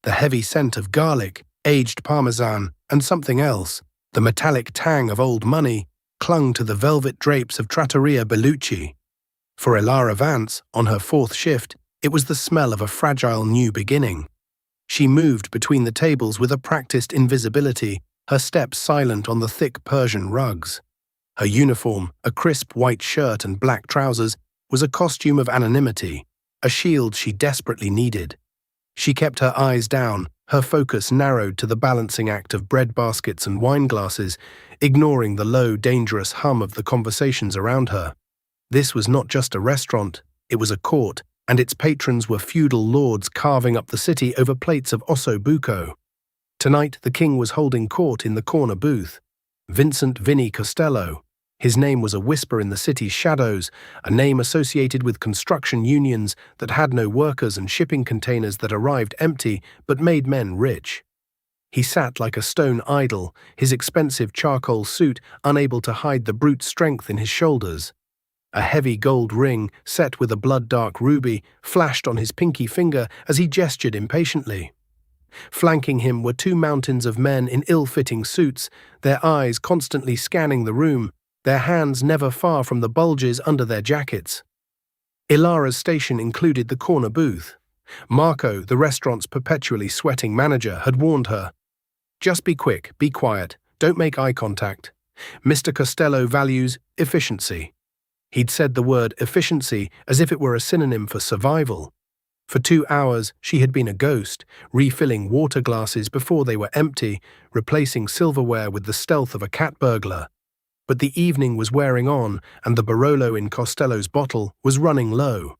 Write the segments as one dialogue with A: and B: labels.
A: the heavy scent of garlic, aged parmesan, and something else, the metallic tang of old money, clung to the velvet drapes of Trattoria Bellucci. For Ilara Vance, on her fourth shift, it was the smell of a fragile new beginning. She moved between the tables with a practiced invisibility, her steps silent on the thick Persian rugs. Her uniform, a crisp white shirt and black trousers, was a costume of anonymity, a shield she desperately needed. She kept her eyes down, her focus narrowed to the balancing act of bread baskets and wine glasses, ignoring the low, dangerous hum of the conversations around her. This was not just a restaurant, it was a court, and its patrons were feudal lords carving up the city over plates of osso buco. Tonight, the king was holding court in the corner booth. Vincent Vinny Costello. His name was a whisper in the city's shadows, a name associated with construction unions that had no workers and shipping containers that arrived empty but made men rich. He sat like a stone idol, his expensive charcoal suit unable to hide the brute strength in his shoulders. A heavy gold ring, set with a blood-dark ruby, flashed on his pinky finger as he gestured impatiently. Flanking him were two mountains of men in ill-fitting suits, their eyes constantly scanning the room, their hands never far from the bulges under their jackets. Ilara's station included the corner booth. Marco, the restaurant's perpetually sweating manager, had warned her, "Just be quick, be quiet, don't make eye contact. Mr. Costello values efficiency." He'd said the word efficiency as if it were a synonym for survival. For 2 hours, she had been a ghost, refilling water glasses before they were empty, replacing silverware with the stealth of a cat burglar. But the evening was wearing on, and the Barolo in Costello's bottle was running low.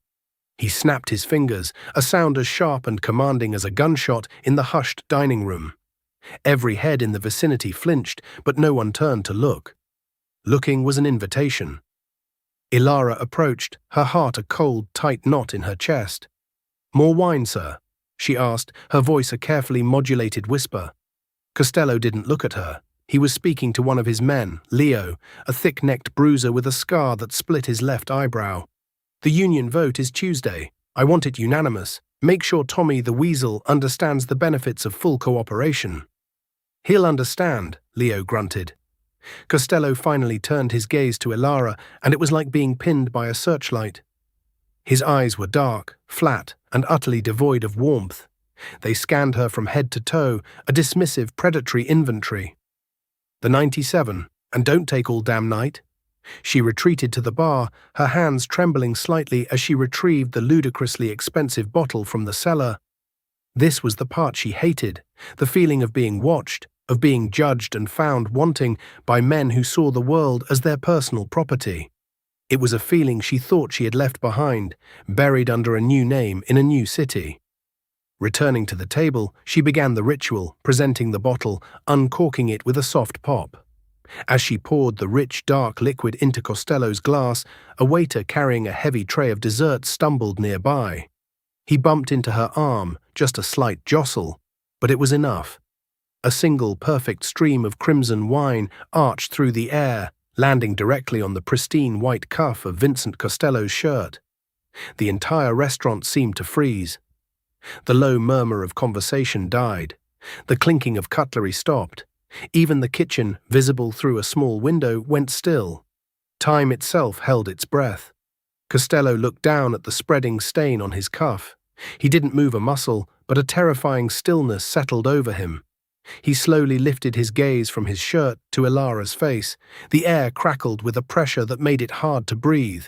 A: He snapped his fingers, a sound as sharp and commanding as a gunshot in the hushed dining room. Every head in the vicinity flinched, but no one turned to look. Looking was an invitation. Ilara approached, her heart a cold, tight knot in her chest. "More wine, sir?" she asked, her voice a carefully modulated whisper. Costello didn't look at her. He was speaking to one of his men, Leo, a thick-necked bruiser with a scar that split his left eyebrow. "The union vote is Tuesday. I want it unanimous. Make sure Tommy the Weasel understands the benefits of full cooperation." "He'll understand," Leo grunted. Costello finally turned his gaze to Ilara, and it was like being pinned by a searchlight. His eyes were dark, flat, and utterly devoid of warmth. They scanned her from head to toe, a dismissive, predatory inventory. "The 97, and don't take all damn night." She retreated to the bar, her hands trembling slightly as she retrieved the ludicrously expensive bottle from the cellar. This was the part she hated, the feeling of being watched, of being judged and found wanting by men who saw the world as their personal property. It was a feeling she thought she had left behind, buried under a new name in a new city. Returning to the table, she began the ritual, presenting the bottle, uncorking it with a soft pop. As she poured the rich, dark liquid into Costello's glass, a waiter carrying a heavy tray of dessert stumbled nearby. He bumped into her arm, just a slight jostle, but it was enough. A single perfect stream of crimson wine arched through the air, landing directly on the pristine white cuff of Vincent Costello's shirt. The entire restaurant seemed to freeze. The low murmur of conversation died. The clinking of cutlery stopped. Even the kitchen, visible through a small window, went still. Time itself held its breath. Costello looked down at the spreading stain on his cuff. He didn't move a muscle, but a terrifying stillness settled over him. He slowly lifted his gaze from his shirt to Ilara's face. The air crackled with a pressure that made it hard to breathe.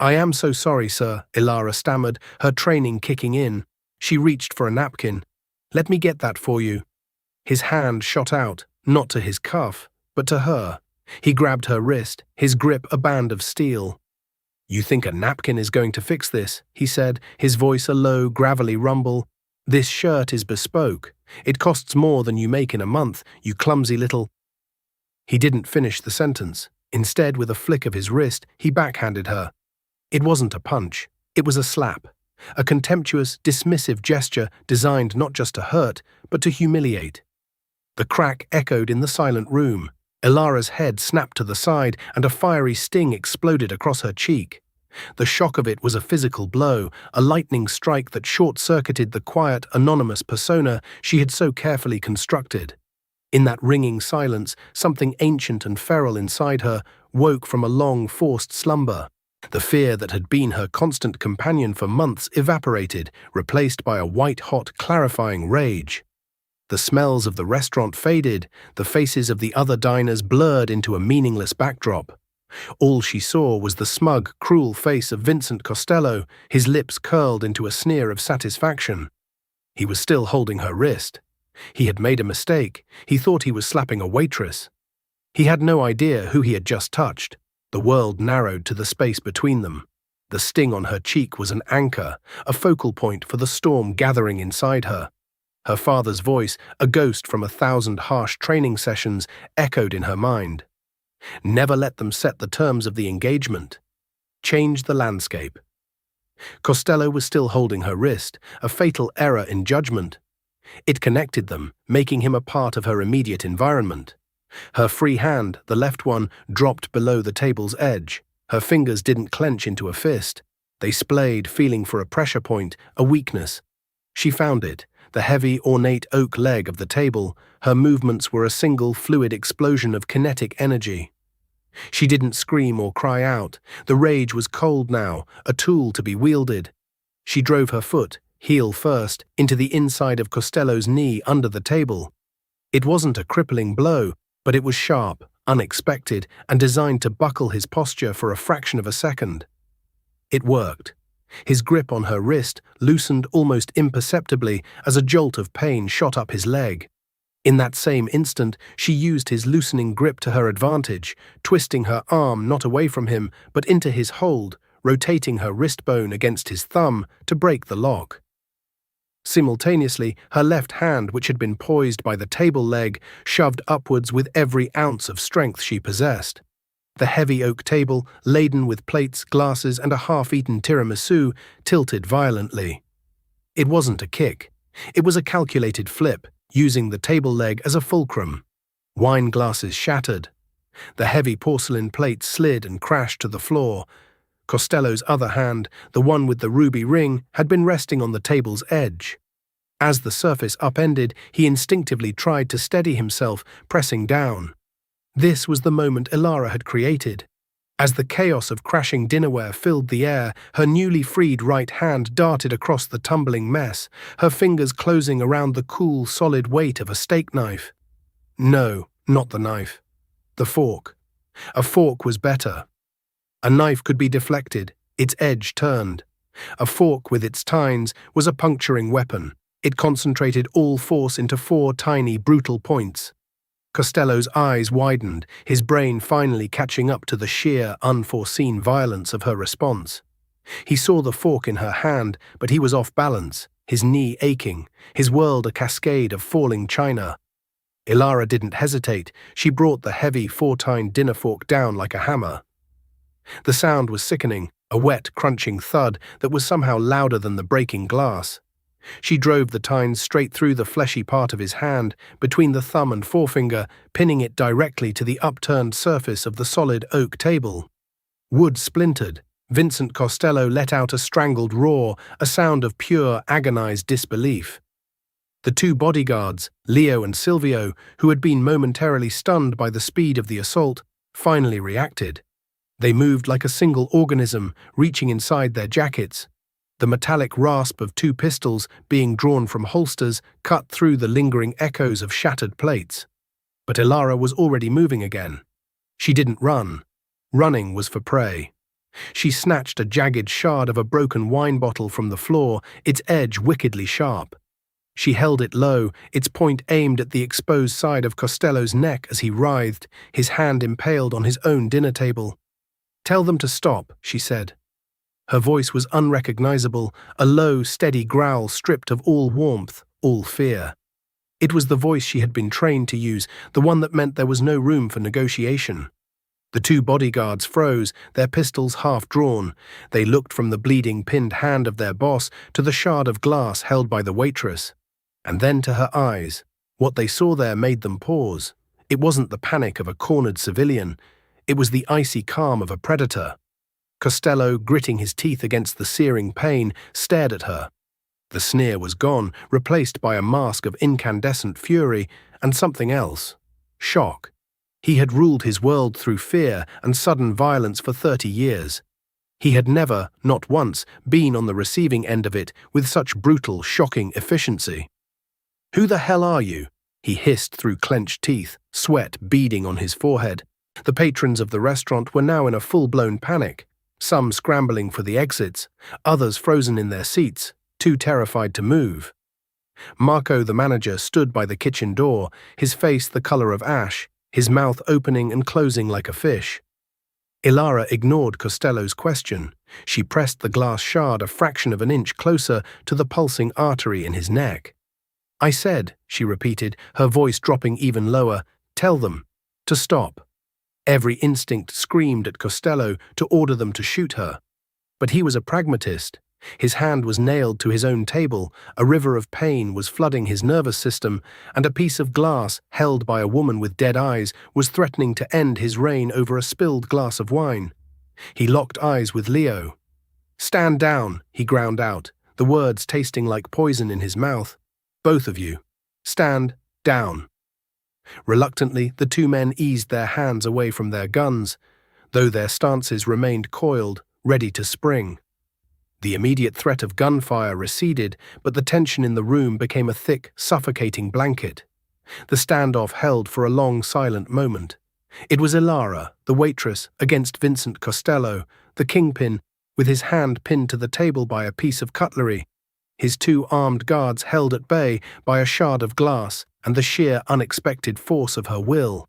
A: I am so sorry, sir," Ilara stammered, her training kicking in. She reached for a napkin. "Let me get that for you." His hand shot out, not to his cuff, but to her. He grabbed her wrist, his grip a band of steel. "You think a napkin is going to fix this?" he said, his voice a low, gravelly rumble. "This shirt is bespoke. It costs more than you make in a month, you clumsy little—" He didn't finish the sentence. Instead, with a flick of his wrist, he backhanded her. It wasn't a punch. It was a slap. A contemptuous, dismissive gesture designed not just to hurt, but to humiliate. The crack echoed in the silent room. Ilara's head snapped to the side, and a fiery sting exploded across her cheek. The shock of it was a physical blow, a lightning strike that short-circuited the quiet, anonymous persona she had so carefully constructed. In that ringing silence, something ancient and feral inside her woke from a long, forced slumber. The fear that had been her constant companion for months evaporated, replaced by a white-hot, clarifying rage. The smells of the restaurant faded, the faces of the other diners blurred into a meaningless backdrop. All she saw was the smug, cruel face of Vincent Costello, his lips curled into a sneer of satisfaction. He was still holding her wrist. He had made a mistake. He thought he was slapping a waitress. He had no idea who he had just touched. The world narrowed to the space between them. The sting on her cheek was an anchor, a focal point for the storm gathering inside her. Her father's voice, a ghost from 1,000 harsh training sessions, echoed in her mind. Never let them set the terms of the engagement. Change the landscape. Costello was still holding her wrist, a fatal error in judgment. It connected them, making him a part of her immediate environment. Her free hand, the left one, dropped below the table's edge. Her fingers didn't clench into a fist. They splayed, feeling for a pressure point, a weakness. She found it, the heavy, ornate oak leg of the table. Her movements were a single, fluid explosion of kinetic energy. She didn't scream or cry out. The rage was cold now, a tool to be wielded. She drove her foot, heel first, into the inside of Costello's knee under the table. It wasn't a crippling blow, but it was sharp, unexpected, and designed to buckle his posture for a fraction of a second. It worked. His grip on her wrist loosened almost imperceptibly as a jolt of pain shot up his leg. In that same instant, she used his loosening grip to her advantage, twisting her arm not away from him, but into his hold, rotating her wrist bone against his thumb to break the lock. Simultaneously, her left hand, which had been poised by the table leg, shoved upwards with every ounce of strength she possessed. The heavy oak table, laden with plates, glasses, and a half-eaten tiramisu, tilted violently. It wasn't a kick. It was a calculated flip, using the table leg as a fulcrum. Wine glasses shattered. The heavy porcelain plate slid and crashed to the floor. Costello's other hand, the one with the ruby ring, had been resting on the table's edge. As the surface upended, he instinctively tried to steady himself, pressing down. This was the moment Ilara had created. As the chaos of crashing dinnerware filled the air, her newly freed right hand darted across the tumbling mess, her fingers closing around the cool, solid weight of a steak knife. No, not the knife. The fork. A fork was better. A knife could be deflected, its edge turned. A fork with its tines was a puncturing weapon. It concentrated all force into 4 tiny, brutal points. Costello's eyes widened, his brain finally catching up to the sheer, unforeseen violence of her response. He saw the fork in her hand, but he was off balance, his knee aching, his world a cascade of falling china. Ilara didn't hesitate. She brought the heavy 4-tined dinner fork down like a hammer. The sound was sickening, a wet, crunching thud that was somehow louder than the breaking glass. She drove the tines straight through the fleshy part of his hand, between the thumb and forefinger, pinning it directly to the upturned surface of the solid oak table. Wood splintered. Vincent Costello let out a strangled roar, a sound of pure, agonized disbelief. The 2 bodyguards, Leo and Silvio, who had been momentarily stunned by the speed of the assault, finally reacted. They moved like a single organism, reaching inside their jackets. The metallic rasp of 2 pistols being drawn from holsters cut through the lingering echoes of shattered plates. But Ilara was already moving again. She didn't run. Running was for prey. She snatched a jagged shard of a broken wine bottle from the floor, its edge wickedly sharp. She held it low, its point aimed at the exposed side of Costello's neck as he writhed, his hand impaled on his own dinner table. "Tell them to stop," she said. Her voice was unrecognizable, a low, steady growl stripped of all warmth, all fear. It was the voice she had been trained to use, the one that meant there was no room for negotiation. The 2 bodyguards froze, their pistols half drawn. They looked from the bleeding, pinned hand of their boss to the shard of glass held by the waitress. And then to her eyes. What they saw there made them pause. It wasn't the panic of a cornered civilian. It was the icy calm of a predator. Costello, gritting his teeth against the searing pain, stared at her. The sneer was gone, replaced by a mask of incandescent fury and something else. Shock. He had ruled his world through fear and sudden violence for 30 years. He had never, not once, been on the receiving end of it with such brutal, shocking efficiency. "Who the hell are you?" he hissed through clenched teeth, sweat beading on his forehead. The patrons of the restaurant were now in a full-blown panic, some scrambling for the exits, others frozen in their seats, too terrified to move. Marco, the manager, stood by the kitchen door, his face the color of ash, his mouth opening and closing like a fish. Ilara ignored Costello's question. She pressed the glass shard a fraction of an inch closer to the pulsing artery in his neck. "I said," she repeated, her voice dropping even lower, "tell them to stop." Every instinct screamed at Costello to order them to shoot her. But he was a pragmatist. His hand was nailed to his own table, a river of pain was flooding his nervous system, and a piece of glass, held by a woman with dead eyes, was threatening to end his reign over a spilled glass of wine. He locked eyes with Leo. "Stand down," he ground out, the words tasting like poison in his mouth. "Both of you. Stand down." Reluctantly, the two men eased their hands away from their guns, though their stances remained coiled, ready to spring. The immediate threat of gunfire receded, but the tension in the room became a thick, suffocating blanket. The standoff held for a long, silent moment. It was Ilara, the waitress, against Vincent Costello, the kingpin, with his hand pinned to the table by a piece of cutlery, his two armed guards held at bay by a shard of glass and the sheer, unexpected force of her will.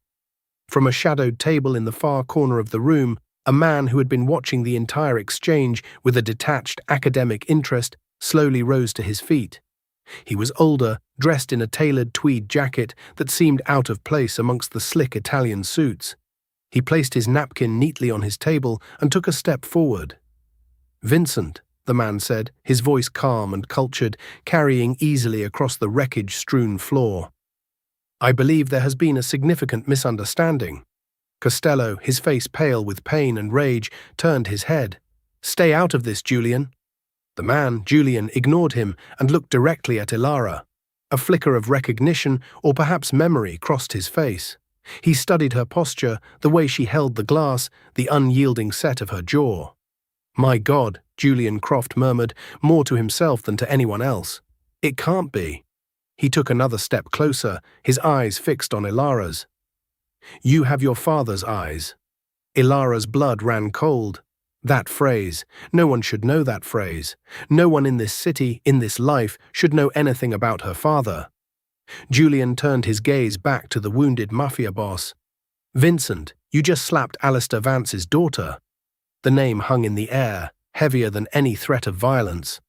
A: From a shadowed table in the far corner of the room, a man who had been watching the entire exchange with a detached academic interest slowly rose to his feet. He was older, dressed in a tailored tweed jacket that seemed out of place amongst the slick Italian suits. He placed his napkin neatly on his table and took a step forward. "Vincent," the man said, his voice calm and cultured, carrying easily across the wreckage-strewn floor. "I believe there has been a significant misunderstanding." Costello, his face pale with pain and rage, turned his head. "Stay out of this, Julian." The man, Julian, ignored him and looked directly at Ilara. A flicker of recognition, or perhaps memory, crossed his face. He studied her posture, the way she held the glass, the unyielding set of her jaw. "My God," Julian Croft murmured, more to himself than to anyone else. "It can't be." He took another step closer, his eyes fixed on Ilara's. "You have your father's eyes." Ilara's blood ran cold. That phrase. No one should know that phrase. No one in this city, in this life, should know anything about her father. Julian turned his gaze back to the wounded Mafia boss. "Vincent, you just slapped Alistair Vance's daughter." The name hung in the air, heavier than any threat of violence.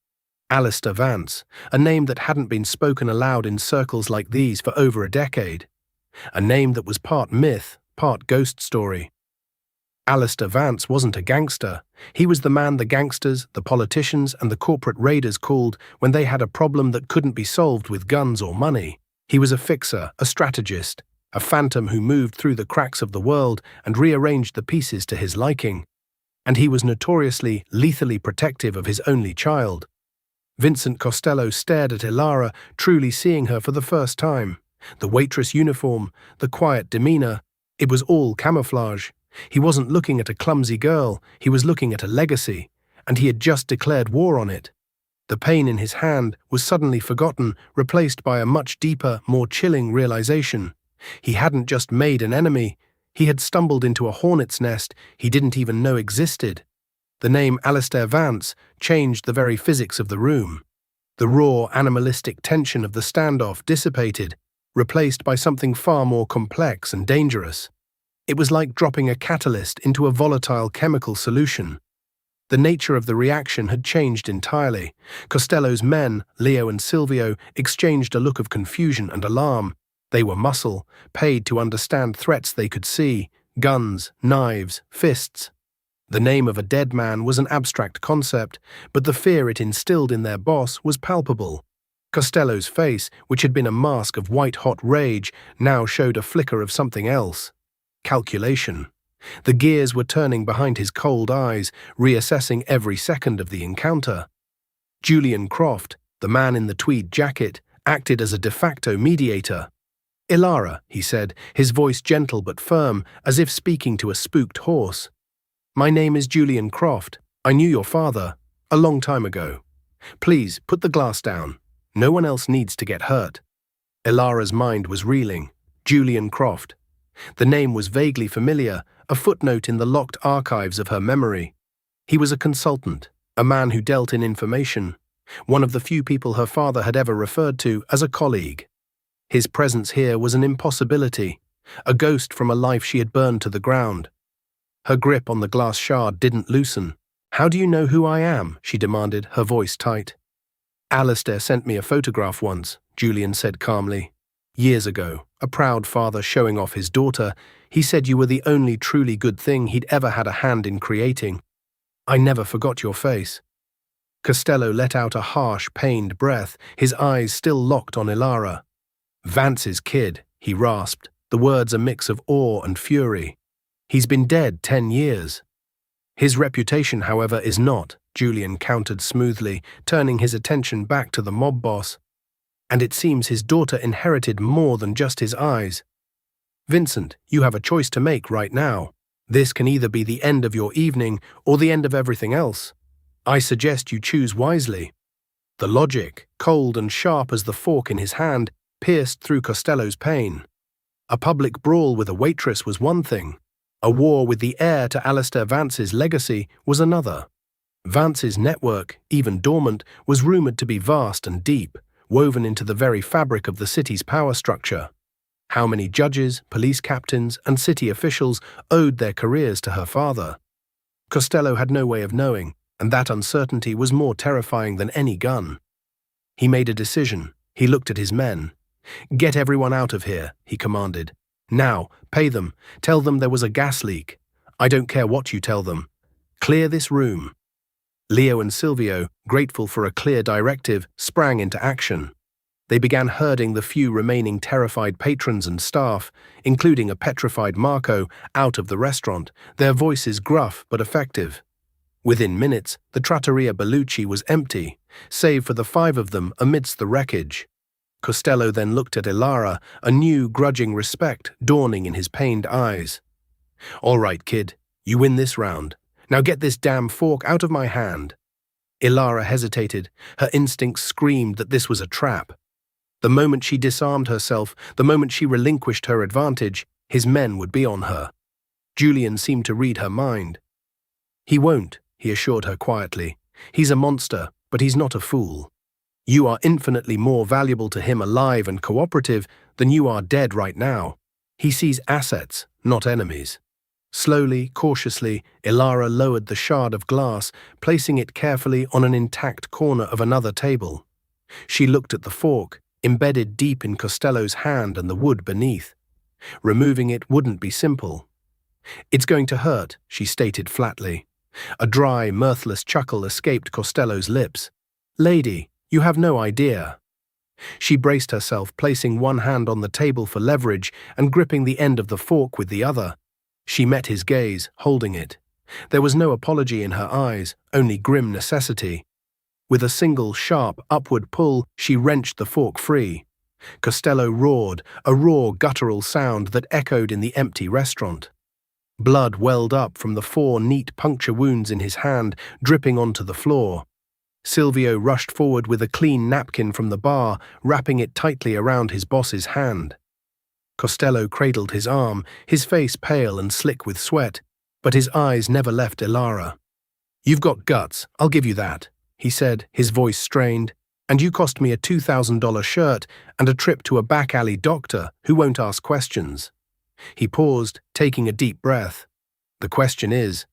A: Alistair Vance, a name that hadn't been spoken aloud in circles like these for over a decade. A name that was part myth, part ghost story. Alistair Vance wasn't a gangster. He was the man the gangsters, the politicians, and the corporate raiders called when they had a problem that couldn't be solved with guns or money. He was a fixer, a strategist, a phantom who moved through the cracks of the world and rearranged the pieces to his liking. And he was notoriously, lethally protective of his only child. Vincent Costello stared at Ilara, truly seeing her for the first time. The waitress uniform, the quiet demeanor, it was all camouflage. He wasn't looking at a clumsy girl, he was looking at a legacy, and he had just declared war on it. The pain in his hand was suddenly forgotten, replaced by a much deeper, more chilling realization. He hadn't just made an enemy, he had stumbled into a hornet's nest he didn't even know existed. The name Alistair Vance changed the very physics of the room. The raw, animalistic tension of the standoff dissipated, replaced by something far more complex and dangerous. It was like dropping a catalyst into a volatile chemical solution. The nature of the reaction had changed entirely. Costello's men, Leo and Silvio, exchanged a look of confusion and alarm. They were muscle, paid to understand threats they could see: guns, knives, fists. The name of a dead man was an abstract concept, but the fear it instilled in their boss was palpable. Costello's face, which had been a mask of white-hot rage, now showed a flicker of something else. Calculation. The gears were turning behind his cold eyes, reassessing every second of the encounter. Julian Croft, the man in the tweed jacket, acted as a de facto mediator. "Ilara," he said, his voice gentle but firm, as if speaking to a spooked horse. "My name is Julian Croft. I knew your father a long time ago. Please, put the glass down. No one else needs to get hurt." Ilara's mind was reeling. Julian Croft. The name was vaguely familiar, a footnote in the locked archives of her memory. He was a consultant, a man who dealt in information, one of the few people her father had ever referred to as a colleague. His presence here was an impossibility, a ghost from a life she had burned to the ground. Her grip on the glass shard didn't loosen. "How do you know who I am?" she demanded, her voice tight. "Alistair sent me a photograph once," Julian said calmly. "Years ago, a proud father showing off his daughter, he said you were the only truly good thing he'd ever had a hand in creating. I never forgot your face." Costello let out a harsh, pained breath, his eyes still locked on Ilara. "Vance's kid," he rasped, the words a mix of awe and fury. "He's been dead 10 years. His reputation, however, is not," Julian countered smoothly, turning his attention back to the mob boss. "And it seems his daughter inherited more than just his eyes. Vincent, you have a choice to make right now. This can either be the end of your evening or the end of everything else. I suggest you choose wisely." The logic, cold and sharp as the fork in his hand, pierced through Costello's pain. A public brawl with a waitress was one thing. A war with the heir to Alistair Vance's legacy was another. Vance's network, even dormant, was rumoured to be vast and deep, woven into the very fabric of the city's power structure. How many judges, police captains, and city officials owed their careers to her father? Costello had no way of knowing, and that uncertainty was more terrifying than any gun. He made a decision. He looked at his men. "Get everyone out of here," he commanded. "Now, pay them. Tell them there was a gas leak. I don't care what you tell them. Clear this room." Leo and Silvio, grateful for a clear directive, sprang into action. They began herding the few remaining terrified patrons and staff, including a petrified Marco, out of the restaurant, their voices gruff but effective. Within minutes, the Trattoria Bellucci was empty, save for the 5 of them amidst the wreckage. Costello then looked at Ilara, a new, grudging respect dawning in his pained eyes. "All right, kid, you win this round. Now get this damn fork out of my hand." Ilara hesitated. Her instincts screamed that this was a trap. The moment she disarmed herself, the moment she relinquished her advantage, his men would be on her. Julian seemed to read her mind. "He won't," he assured her quietly. "He's a monster, but he's not a fool. You are infinitely more valuable to him alive and cooperative than you are dead right now. He sees assets, not enemies." Slowly, cautiously, Ilara lowered the shard of glass, placing it carefully on an intact corner of another table. She looked at the fork, embedded deep in Costello's hand and the wood beneath. Removing it wouldn't be simple. "It's going to hurt," she stated flatly. A dry, mirthless chuckle escaped Costello's lips. "Lady, you have no idea." She braced herself, placing one hand on the table for leverage and gripping the end of the fork with the other. She met his gaze, holding it. There was no apology in her eyes, only grim necessity. With a single, sharp, upward pull, she wrenched the fork free. Costello roared, a raw, guttural sound that echoed in the empty restaurant. Blood welled up from the 4 neat puncture wounds in his hand, dripping onto the floor. Silvio rushed forward with a clean napkin from the bar, wrapping it tightly around his boss's hand. Costello cradled his arm, his face pale and slick with sweat, but his eyes never left Ilara. "You've got guts, I'll give you that," he said, his voice strained. "And you cost me a $2,000 shirt and a trip to a back-alley doctor who won't ask questions." He paused, taking a deep breath. "The question is,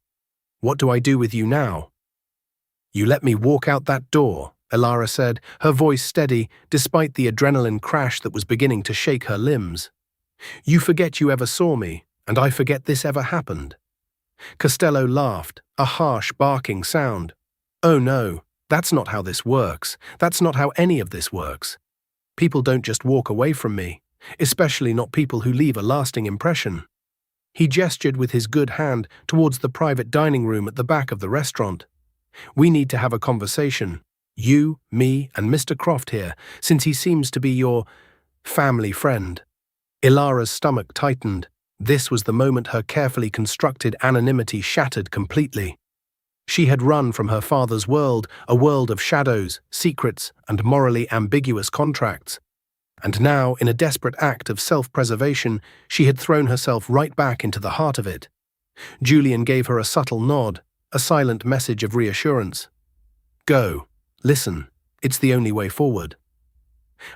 A: what do I do with you now?" "You let me walk out that door," Ilara said, her voice steady despite the adrenaline crash that was beginning to shake her limbs. "You forget you ever saw me, and I forget this ever happened." Costello laughed, a harsh, barking sound. "Oh no, that's not how this works. That's not how any of this works. People don't just walk away from me, especially not people who leave a lasting impression." He gestured with his good hand towards the private dining room at the back of the restaurant. "We need to have a conversation. You, me, and Mr. Croft here, since he seems to be your family friend." Ilara's stomach tightened. This was the moment her carefully constructed anonymity shattered completely. She had run from her father's world, a world of shadows, secrets, and morally ambiguous contracts. And now, in a desperate act of self-preservation, she had thrown herself right back into the heart of it. Julian gave her a subtle nod, a silent message of reassurance. "Go. Listen. It's the only way forward."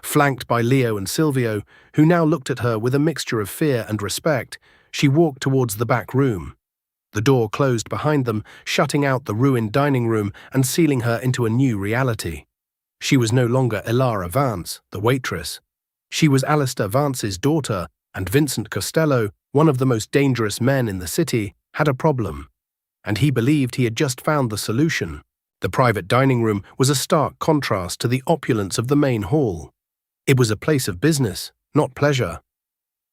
A: Flanked by Leo and Silvio, who now looked at her with a mixture of fear and respect, she walked towards the back room. The door closed behind them, shutting out the ruined dining room and sealing her into a new reality. She was no longer Ilara Vance, the waitress. She was Alistair Vance's daughter, and Vincent Costello, one of the most dangerous men in the city, had a problem. And he believed he had just found the solution. The private dining room was a stark contrast to the opulence of the main hall. It was a place of business, not pleasure.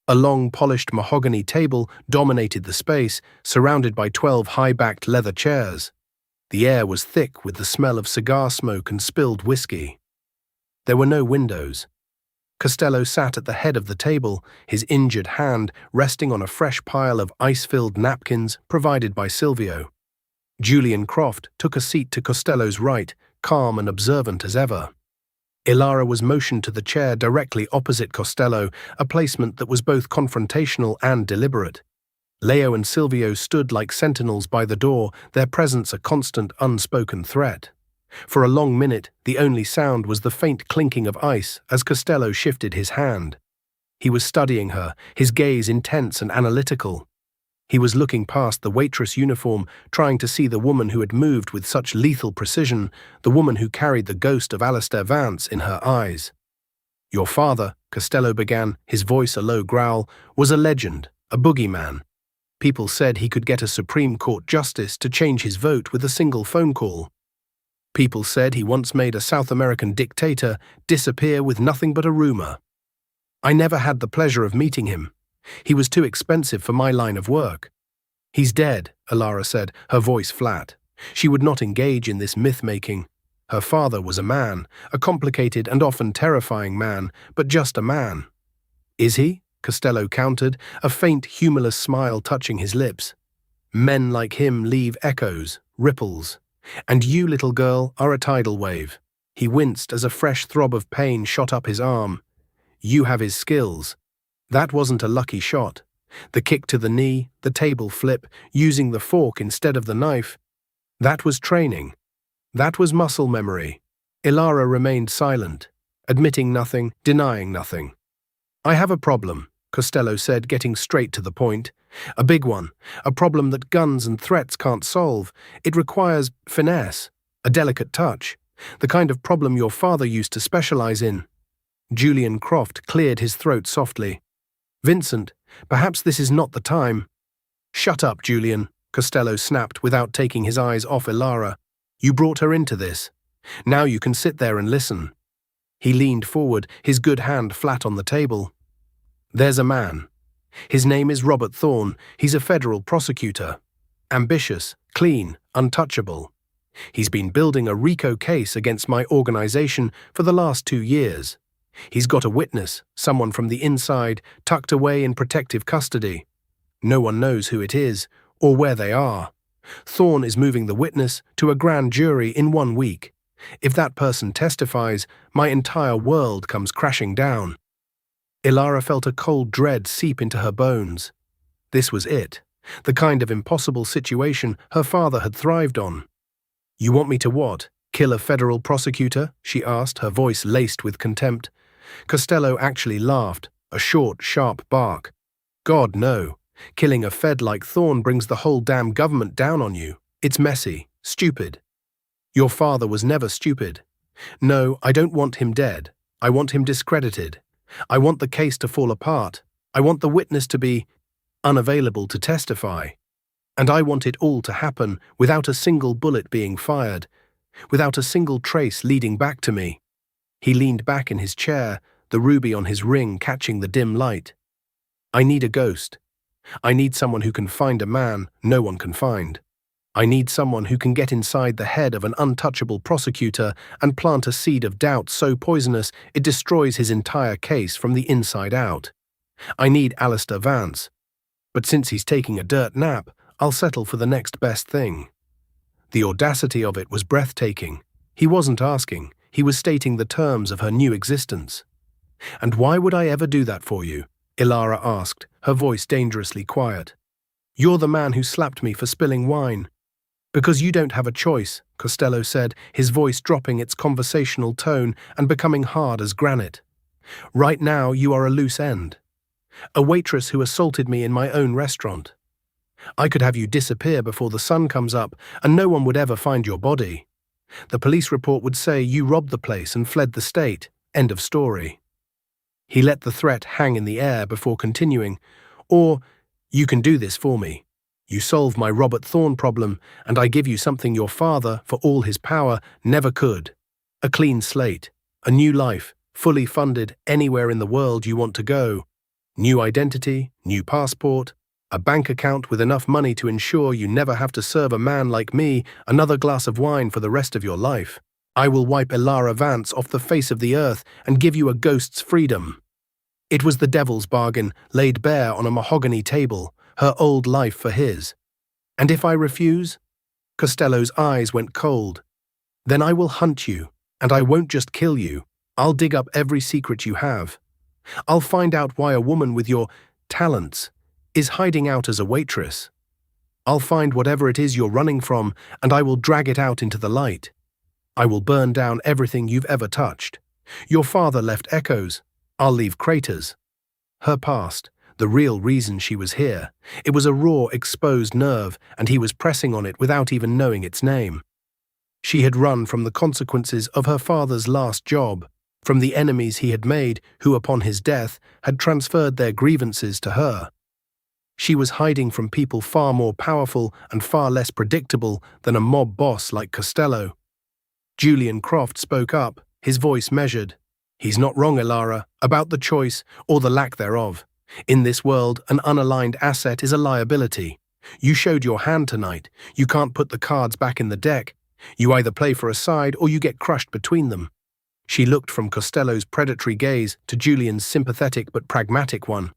A: A long, polished mahogany table dominated the space, surrounded by 12 high-backed leather chairs. The air was thick with the smell of cigar smoke and spilled whiskey. There were no windows. Costello sat at the head of the table, his injured hand resting on a fresh pile of ice-filled napkins provided by Silvio. Julian Croft took a seat to Costello's right, calm and observant as ever. Ilara was motioned to the chair directly opposite Costello, a placement that was both confrontational and deliberate. Leo and Silvio stood like sentinels by the door, their presence a constant, unspoken threat. For a long minute, the only sound was the faint clinking of ice as Costello shifted his hand. He was studying her, his gaze intense and analytical. He was looking past the waitress uniform, trying to see the woman who had moved with such lethal precision, the woman who carried the ghost of Alistair Vance in her eyes. "Your father," Costello began, his voice a low growl, "was a legend, a boogeyman. People said he could get a Supreme Court justice to change his vote with a single phone call. People said he once made a South American dictator disappear with nothing but a rumor. I never had the pleasure of meeting him. He was too expensive for my line of work." "He's dead," Ilara said, her voice flat. She would not engage in this myth-making. Her father was a man, a complicated and often terrifying man, but just a man. "Is he?" Costello countered, a faint, humorless smile touching his lips. "Men like him leave echoes, ripples. And you, little girl, are a tidal wave." He winced as a fresh throb of pain shot up his arm. "You have his skills. That wasn't a lucky shot. The kick to the knee, the table flip, using the fork instead of the knife. That was training. That was muscle memory." Ilara remained silent, admitting nothing, denying nothing. "I have a problem," Costello said, getting straight to the point. "A big one, a problem that guns and threats can't solve. It requires finesse, a delicate touch, the kind of problem your father used to specialize in." Julian Croft cleared his throat softly. "Vincent, perhaps this is not the time." "Shut up, Julian," Costello snapped without taking his eyes off Ilara. "You brought her into this. Now you can sit there and listen." He leaned forward, his good hand flat on the table. "There's a man. His name is Robert Thorne. He's a federal prosecutor. Ambitious, clean, untouchable. He's been building a RICO case against my organization for the last 2 years. He's got a witness, someone from the inside, tucked away in protective custody. No one knows who it is, or where they are. Thorne is moving the witness to a grand jury in 1 week. If that person testifies, my entire world comes crashing down." Ilara felt a cold dread seep into her bones. This was it, the kind of impossible situation her father had thrived on. "You want me to what? Kill a federal prosecutor?" she asked, her voice laced with contempt. Costello actually laughed, a short, sharp bark. "God, no. Killing a fed like Thorne brings the whole damn government down on you. It's messy, stupid. Your father was never stupid. No, I don't want him dead. I want him discredited. I want the case to fall apart. I want the witness to be unavailable to testify. And I want it all to happen without a single bullet being fired, without a single trace leading back to me." He leaned back in his chair, the ruby on his ring catching the dim light. "I need a ghost. I need someone who can find a man no one can find. I need someone who can get inside the head of an untouchable prosecutor and plant a seed of doubt so poisonous it destroys his entire case from the inside out. I need Alistair Vance. But since he's taking a dirt nap, I'll settle for the next best thing. The audacity of it was breathtaking. He wasn't asking, he was stating the terms of her new existence. "And why would I ever do that for you?" Ilara asked, her voice dangerously quiet. "You're the man who slapped me for spilling wine." "Because you don't have a choice," Costello said, his voice dropping its conversational tone and becoming hard as granite. "Right now you are a loose end. A waitress who assaulted me in my own restaurant. I could have you disappear before the sun comes up and no one would ever find your body. The police report would say you robbed the place and fled the state. End of story." He let the threat hang in the air before continuing, "Or, you can do this for me. You solve my Robert Thorne problem, and I give you something your father, for all his power, never could. A clean slate, a new life, fully funded anywhere in the world you want to go. New identity, new passport, a bank account with enough money to ensure you never have to serve a man like me another glass of wine for the rest of your life. I will wipe Ilara Vance off the face of the earth and give you a ghost's freedom." It was the devil's bargain laid bare on a mahogany table, her old life for his. "And if I refuse?" Costello's eyes went cold. "Then I will hunt you, and I won't just kill you. I'll dig up every secret you have. I'll find out why a woman with your talents is hiding out as a waitress. I'll find whatever it is you're running from, and I will drag it out into the light. I will burn down everything you've ever touched. Your father left echoes. I'll leave craters." Her past, the real reason she was here. It was a raw, exposed nerve, and he was pressing on it without even knowing its name. She had run from the consequences of her father's last job, from the enemies he had made who, upon his death, had transferred their grievances to her. She was hiding from people far more powerful and far less predictable than a mob boss like Costello. Julian Croft spoke up, his voice measured. "He's not wrong, Ilara, about the choice or the lack thereof. In this world, an unaligned asset is a liability. You showed your hand tonight. You can't put the cards back in the deck. You either play for a side or you get crushed between them." She looked from Costello's predatory gaze to Julian's sympathetic but pragmatic one.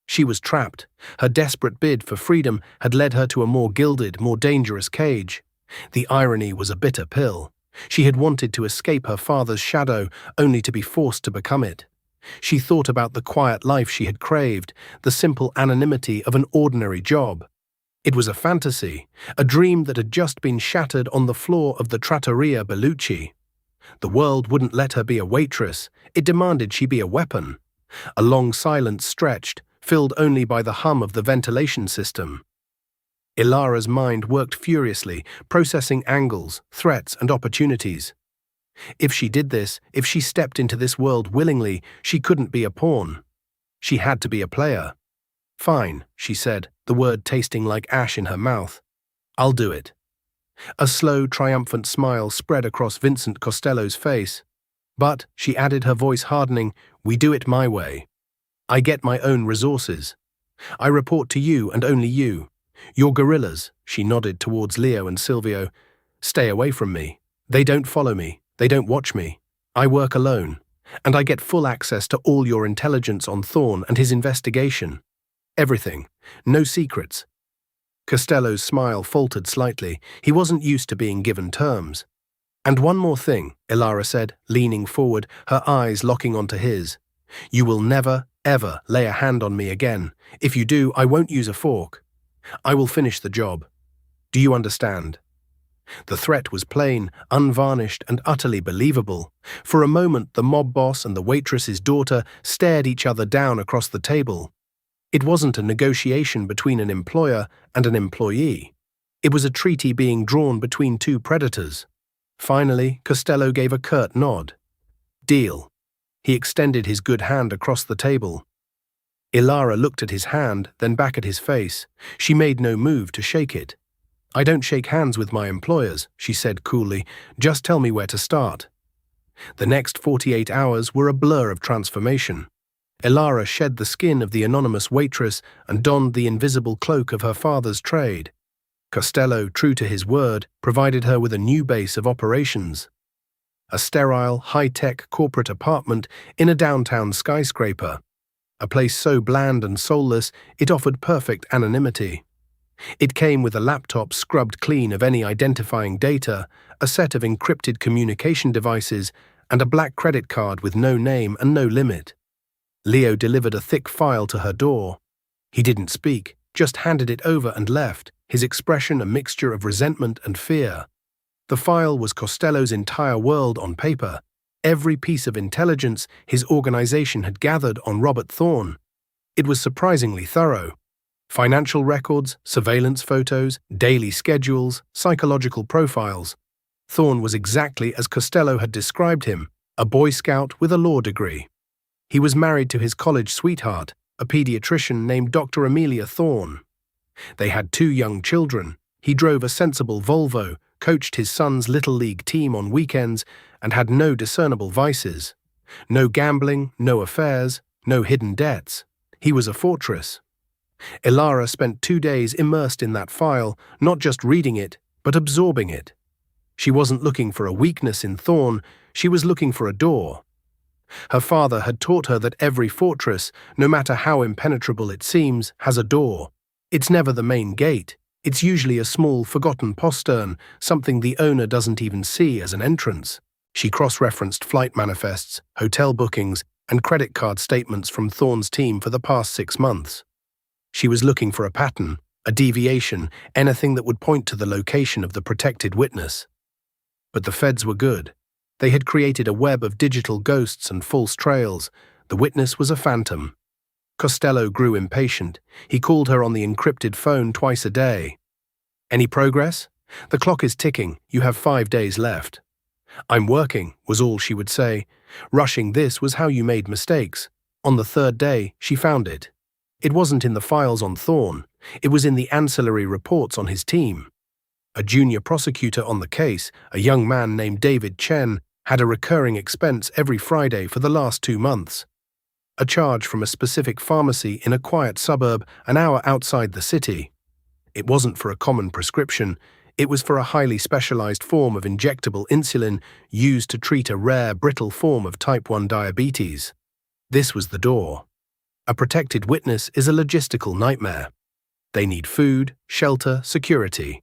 A: She was trapped. Her desperate bid for freedom had led her to a more gilded, more dangerous cage. The irony was a bitter pill. She had wanted to escape her father's shadow, only to be forced to become it. She thought about the quiet life she had craved, the simple anonymity of an ordinary job. It was a fantasy, a dream that had just been shattered on the floor of the Trattoria Bellucci. The world wouldn't let her be a waitress, it demanded she be a weapon. A long silence stretched, filled only by the hum of the ventilation system. Ilara's mind worked furiously, processing angles, threats, and opportunities. If she did this, if she stepped into this world willingly, she couldn't be a pawn. She had to be a player. "Fine," she said, the word tasting like ash in her mouth. "I'll do it." A slow, triumphant smile spread across Vincent Costello's face. "But," she added, her voice hardening, "we do it my way. I get my own resources. I report to you and only you. Your guerrillas," she nodded towards Leo and Silvio, "stay away from me. They don't follow me. They don't watch me. I work alone. And I get full access to all your intelligence on Thorne and his investigation. Everything. No secrets." Costello's smile faltered slightly. He wasn't used to being given terms. "And one more thing," Ilara said, leaning forward, her eyes locking onto his. "You will never, ever lay a hand on me again. If you do, I won't use a fork. I will finish the job. Do you understand?" The threat was plain, unvarnished, and utterly believable. For a moment, the mob boss and the waitress's daughter stared each other down across the table. It wasn't a negotiation between an employer and an employee. It was a treaty being drawn between two predators. Finally, Costello gave a curt nod. "Deal." He extended his good hand across the table. Ilara looked at his hand, then back at his face. She made no move to shake it. "I don't shake hands with my employers," she said coolly. "Just tell me where to start." The next 48 hours were a blur of transformation. Elara shed the skin of the anonymous waitress and donned the invisible cloak of her father's trade. Costello, true to his word, provided her with a new base of operations. A sterile, high-tech corporate apartment in a downtown skyscraper. A place so bland and soulless it offered perfect anonymity. It came with a laptop scrubbed clean of any identifying data, a set of encrypted communication devices, and a black credit card with no name and no limit. Leo delivered a thick file to her door. He didn't speak, just handed it over and left, his expression a mixture of resentment and fear. The file was Costello's entire world on paper, every piece of intelligence his organization had gathered on Robert Thorne. It was surprisingly thorough. Financial records, surveillance photos, daily schedules, psychological profiles. Thorne was exactly as Costello had described him, a Boy Scout with a law degree. He was married to his college sweetheart, a pediatrician named Dr. Amelia Thorne. They had 2 young children. He drove a sensible Volvo, coached his son's Little League team on weekends, and had no discernible vices. No gambling, no affairs, no hidden debts. He was a fortress. Elara spent 2 days immersed in that file, not just reading it, but absorbing it. She wasn't looking for a weakness in Thorne, she was looking for a door. Her father had taught her that every fortress, no matter how impenetrable it seems, has a door. It's never the main gate. It's usually a small, forgotten postern, something the owner doesn't even see as an entrance. She cross-referenced flight manifests, hotel bookings, and credit card statements from Thorne's team for the past 6 months. She was looking for a pattern, a deviation, anything that would point to the location of the protected witness. But the feds were good. They had created a web of digital ghosts and false trails. The witness was a phantom. Costello grew impatient. He called her on the encrypted phone twice a day. "Any progress? The clock is ticking. You have 5 days left." "I'm working," was all she would say. Rushing this was how you made mistakes. On the 3rd day, she found it. It wasn't in the files on Thorne. It was in the ancillary reports on his team. A junior prosecutor on the case, a young man named David Chen, had a recurring expense every Friday for the last 2 months. A charge from a specific pharmacy in a quiet suburb an hour outside the city. It wasn't for a common prescription, it was for a highly specialized form of injectable insulin used to treat a rare, brittle form of type 1 diabetes. This was the door. A protected witness is a logistical nightmare. They need food, shelter, security.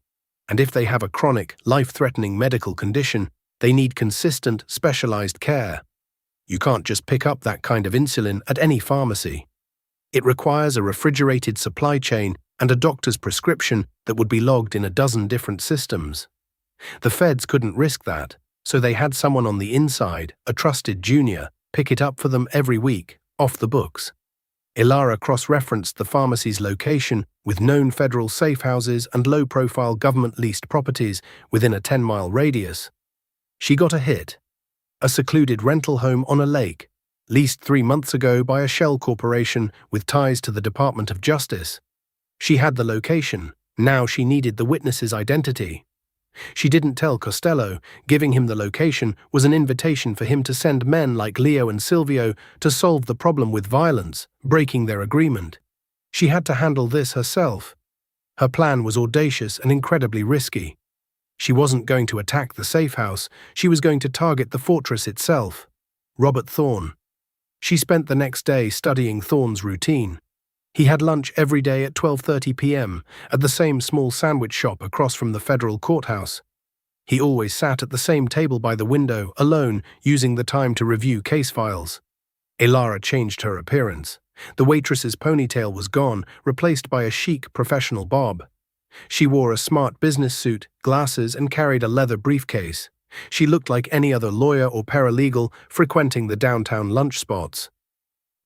A: And if they have a chronic, life-threatening medical condition, they need consistent, specialized care. You can't just pick up that kind of insulin at any pharmacy. It requires a refrigerated supply chain and a doctor's prescription that would be logged in a dozen different systems. The feds couldn't risk that, so they had someone on the inside, a trusted junior, pick it up for them every week, off the books. Elara cross-referenced the pharmacy's location with known federal safehouses and low-profile government-leased properties within a 10-mile radius. She got a hit. A secluded rental home on a lake, leased 3 months ago by a shell corporation with ties to the Department of Justice. She had the location. Now she needed the witness's identity. She didn't tell Costello. Giving him the location was an invitation for him to send men like Leo and Silvio to solve the problem with violence, breaking their agreement. She had to handle this herself. Her plan was audacious and incredibly risky. She wasn't going to attack the safe house, she was going to target the fortress itself. Robert Thorne. She spent the next day studying Thorne's routine. He had lunch every day at 12:30 p.m. at the same small sandwich shop across from the federal courthouse. He always sat at the same table by the window, alone, using the time to review case files. Elara changed her appearance. The waitress's ponytail was gone, replaced by a chic professional bob. She wore a smart business suit, glasses, and carried a leather briefcase. She looked like any other lawyer or paralegal frequenting the downtown lunch spots.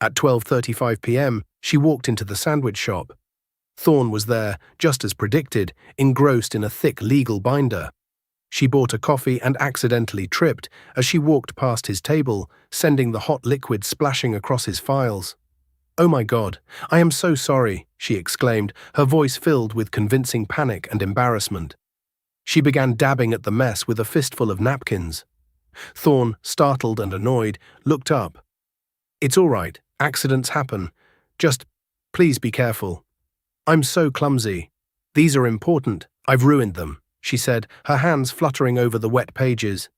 A: At 12:35 p.m., she walked into the sandwich shop. Thorne was there, just as predicted, engrossed in a thick legal binder. She bought a coffee and accidentally tripped as she walked past his table, sending the hot liquid splashing across his files. "Oh my God, I am so sorry," she exclaimed, her voice filled with convincing panic and embarrassment. She began dabbing at the mess with a fistful of napkins. Thorne, startled and annoyed, looked up. "It's all right. Accidents happen. Just, please be careful. I'm so clumsy. These are important. I've ruined them, she said, her hands fluttering over the wet pages.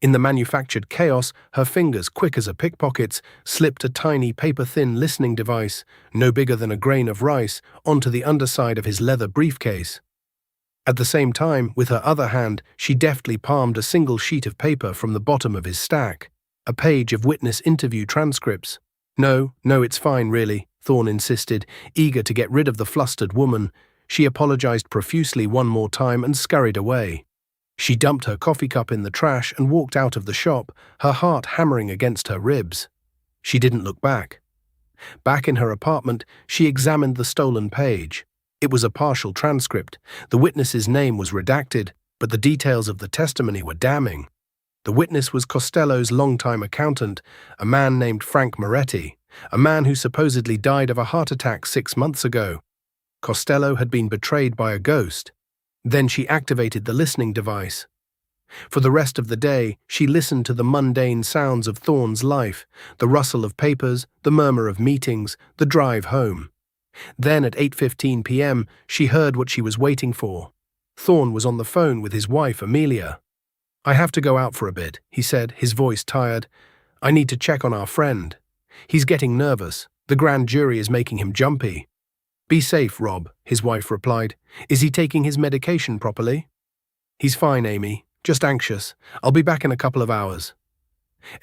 A: In the manufactured chaos, her fingers, quick as a pickpocket's, slipped a tiny paper-thin listening device, no bigger than a grain of rice, onto the underside of his leather briefcase. At the same time, with her other hand, she deftly palmed a single sheet of paper from the bottom of his stack, a page of witness interview transcripts. No, it's fine, really, Thorne insisted, eager to get rid of the flustered woman. She apologized profusely one more time and scurried away. She dumped her coffee cup in the trash and walked out of the shop, her heart hammering against her ribs. She didn't look back. Back in her apartment, she examined the stolen page. It was a partial transcript. The witness's name was redacted, but the details of the testimony were damning. The witness was Costello's longtime accountant, a man named Frank Moretti, a man who supposedly died of a heart attack 6 months ago. Costello had been betrayed by a ghost. Then she activated the listening device. For the rest of the day, she listened to the mundane sounds of Thorne's life, the rustle of papers, the murmur of meetings, the drive home. Then at 8:15 p.m., she heard what she was waiting for. Thorne was on the phone with his wife, Amelia. "I have to go out for a bit," he said, his voice tired. "I need to check on our friend. He's getting nervous. The grand jury is making him jumpy." "Be safe, Rob," his wife replied. "Is he taking his medication properly?" "He's fine, Amy. Just anxious. I'll be back in a couple of hours."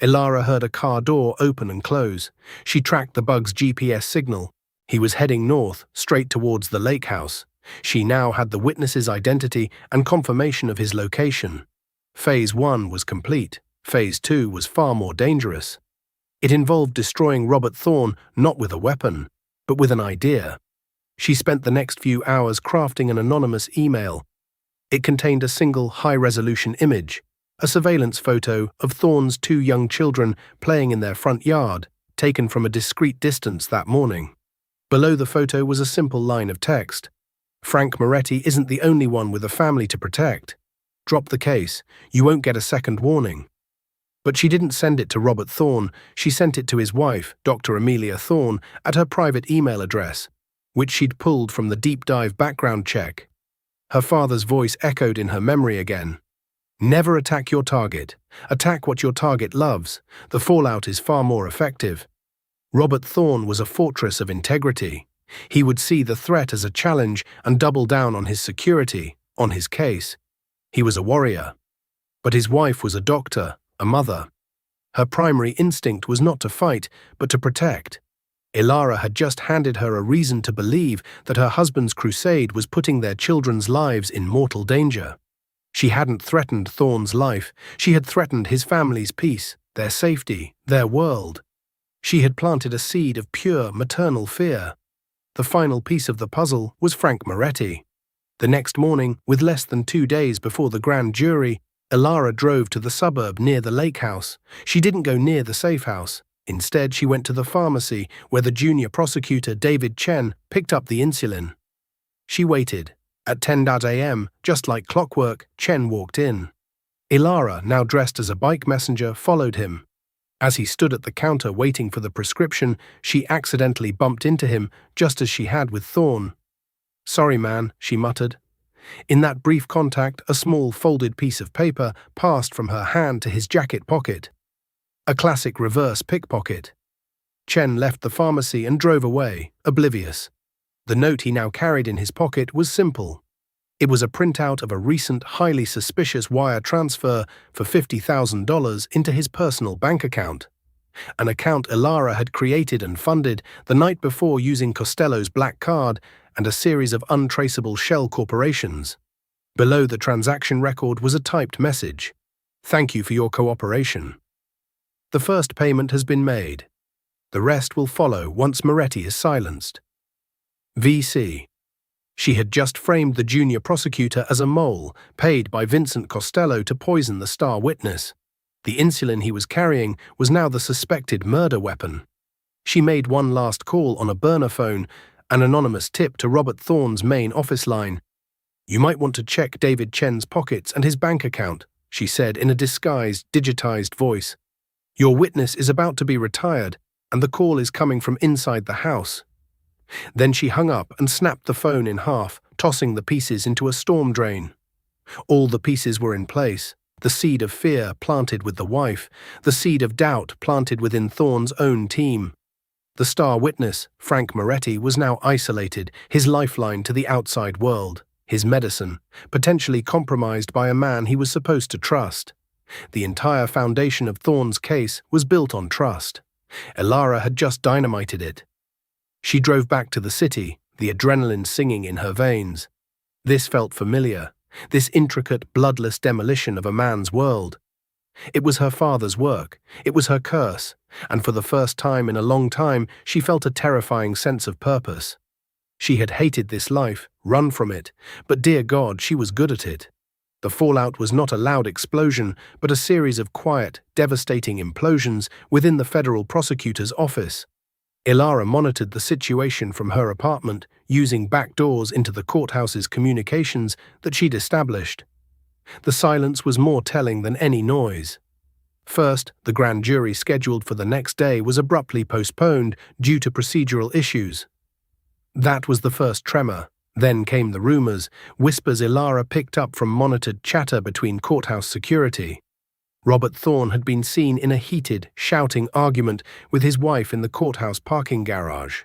A: Ilara heard a car door open and close. She tracked the bug's GPS signal. He was heading north, straight towards the lake house. She now had the witness's identity and confirmation of his location. Phase 1 was complete. Phase 2 was far more dangerous. It involved destroying Robert Thorne not with a weapon, but with an idea. She spent the next few hours crafting an anonymous email. It contained a single high-resolution image, a surveillance photo of Thorne's 2 young children playing in their front yard, taken from a discreet distance that morning. Below the photo was a simple line of text. "Frank Moretti isn't the only one with a family to protect. Drop the case. You won't get a second warning." But she didn't send it to Robert Thorne. She sent it to his wife, Dr. Amelia Thorne, at her private email address, which she'd pulled from the deep-dive background check. Her father's voice echoed in her memory again. "Never attack your target. Attack what your target loves. The fallout is far more effective." Robert Thorne was a fortress of integrity. He would see the threat as a challenge and double down on his security, on his case. He was a warrior. But his wife was a doctor, a mother. Her primary instinct was not to fight, but to protect. Ilara had just handed her a reason to believe that her husband's crusade was putting their children's lives in mortal danger. She hadn't threatened Thorne's life. She had threatened his family's peace, their safety, their world. She had planted a seed of pure maternal fear. The final piece of the puzzle was Frank Moretti. The next morning, with less than 2 days before the grand jury, Ilara drove to the suburb near the lake house. She didn't go near the safe house. Instead, she went to the pharmacy where the junior prosecutor, David Chen, picked up the insulin. She waited. At 10 a.m., just like clockwork, Chen walked in. Ilara, now dressed as a bike messenger, followed him. As he stood at the counter waiting for the prescription, she accidentally bumped into him, just as she had with Thorne. "Sorry, man," she muttered. In that brief contact, a small folded piece of paper passed from her hand to his jacket pocket. A classic reverse pickpocket. Chen left the pharmacy and drove away, oblivious. The note he now carried in his pocket was simple. It was a printout of a recent, highly suspicious wire transfer for $50,000 into his personal bank account. An account Ilara had created and funded the night before using Costello's black card and a series of untraceable shell corporations. Below the transaction record was a typed message. "Thank you for your cooperation. The first payment has been made. The rest will follow once Moretti is silenced. VC." She had just framed the junior prosecutor as a mole, paid by Vincent Costello to poison the star witness. The insulin he was carrying was now the suspected murder weapon. She made one last call on a burner phone, an anonymous tip to Robert Thorne's main office line. "You might want to check David Chen's pockets and his bank account," she said in a disguised, digitized voice. "Your witness is about to be retired. and the call is coming from inside the house." Then she hung up and snapped the phone in half, tossing the pieces into a storm drain. All the pieces were in place. The seed of fear planted with the wife, the seed of doubt planted within Thorne's own team. The star witness, Frank Moretti, was now isolated, his lifeline to the outside world, his medicine, potentially compromised by a man he was supposed to trust. The entire foundation of Thorne's case was built on trust. Elara had just dynamited it. She drove back to the city, the adrenaline singing in her veins. This felt familiar, this intricate, bloodless demolition of a man's world. It was her father's work, it was her curse, and for the first time in a long time she felt a terrifying sense of purpose. She had hated this life, run from it, but dear God, she was good at it. The fallout was not a loud explosion, but a series of quiet, devastating implosions within the federal prosecutor's office. Elara monitored the situation from her apartment, using back doors into the courthouse's communications that she'd established. The silence was more telling than any noise. First, the grand jury scheduled for the next day was abruptly postponed due to procedural issues. That was the first tremor. Then came the rumors, whispers Elara picked up from monitored chatter between courthouse security. Robert Thorne had been seen in a heated, shouting argument with his wife in the courthouse parking garage.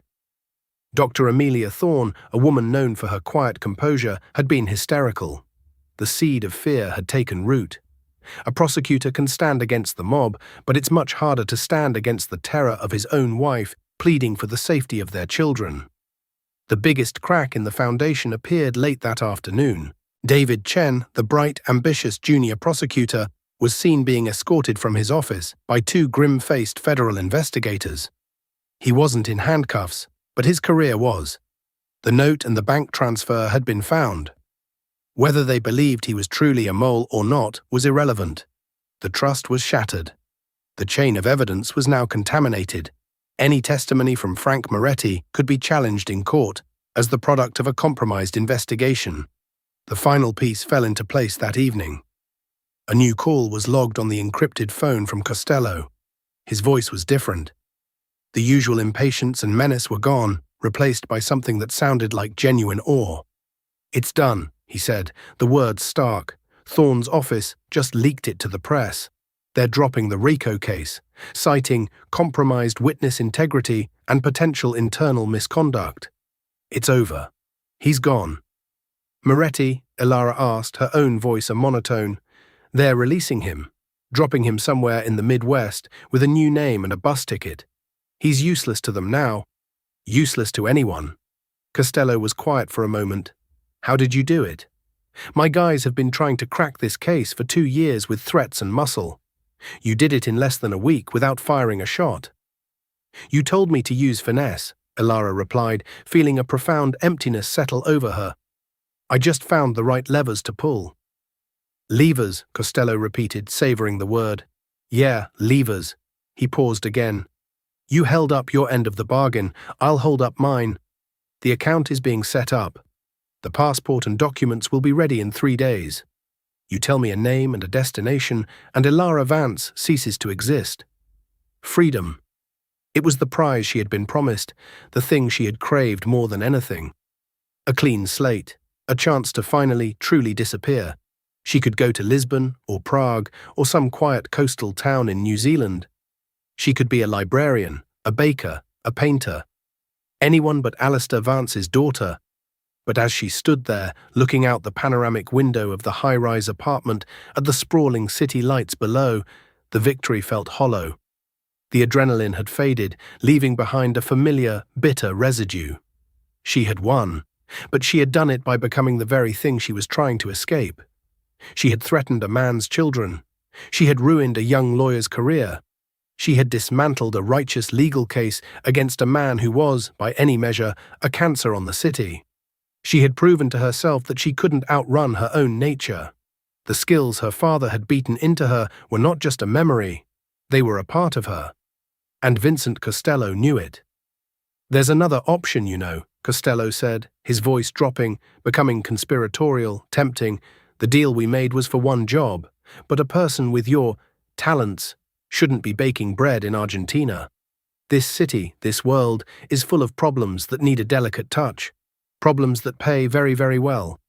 A: Dr. Amelia Thorne, a woman known for her quiet composure, had been hysterical. The seed of fear had taken root. A prosecutor can stand against the mob, but it's much harder to stand against the terror of his own wife pleading for the safety of their children. The biggest crack in the foundation appeared late that afternoon. David Chen, the bright, ambitious junior prosecutor, was seen being escorted from his office by two grim-faced federal investigators. He wasn't in handcuffs, but his career was. The note and the bank transfer had been found. Whether they believed he was truly a mole or not was irrelevant. The trust was shattered. The chain of evidence was now contaminated. Any testimony from Frank Moretti could be challenged in court as the product of a compromised investigation. The final piece fell into place that evening. A new call was logged on the encrypted phone from Costello. His voice was different. The usual impatience and menace were gone, replaced by something that sounded like genuine awe. "It's done," he said, the words stark. "Thorne's office just leaked it to the press. They're dropping the RICO case, citing compromised witness integrity and potential internal misconduct. It's over. He's gone." "Moretti," Elara asked, her own voice a monotone. "They're releasing him, dropping him somewhere in the Midwest with a new name and a bus ticket. He's useless to them now. Useless to anyone." Costello was quiet for a moment. "How did you do it?" "My guys have been trying to crack this case for 2 years with threats and muscle. You did it in less than a week without firing a shot." "You told me to use finesse," Elara replied, feeling a profound emptiness settle over her. "I just found the right levers to pull." "Levers," Costello repeated, savoring the word. "Yeah, levers." He paused again. "You held up your end of the bargain. I'll hold up mine. The account is being set up. The passport and documents will be ready in 3 days. You tell me a name and a destination, and Elara Vance ceases to exist. Freedom. It was the prize she had been promised, the thing she had craved more than anything. A clean slate, a chance to finally, truly disappear. She could go to Lisbon or Prague or some quiet coastal town in New Zealand. She could be a librarian, a baker, a painter. Anyone but Alistair Vance's daughter. But as she stood there, looking out the panoramic window of the high-rise apartment at the sprawling city lights below, the victory felt hollow. The adrenaline had faded, leaving behind a familiar, bitter residue. She had won, but she had done it by becoming the very thing she was trying to escape. She had threatened a man's children. She had ruined a young lawyer's career. She had dismantled a righteous legal case against a man who was, by any measure, a cancer on the city. She had proven to herself that she couldn't outrun her own nature. The skills her father had beaten into her were not just a memory, they were a part of her. And Vincent Costello knew it. "There's another option, you know," Costello said, his voice dropping, becoming conspiratorial, tempting. "The deal we made was for one job, but a person with your talents shouldn't be baking bread in Argentina." This city, this world, is full of problems that need a delicate touch. Problems that pay very, very well.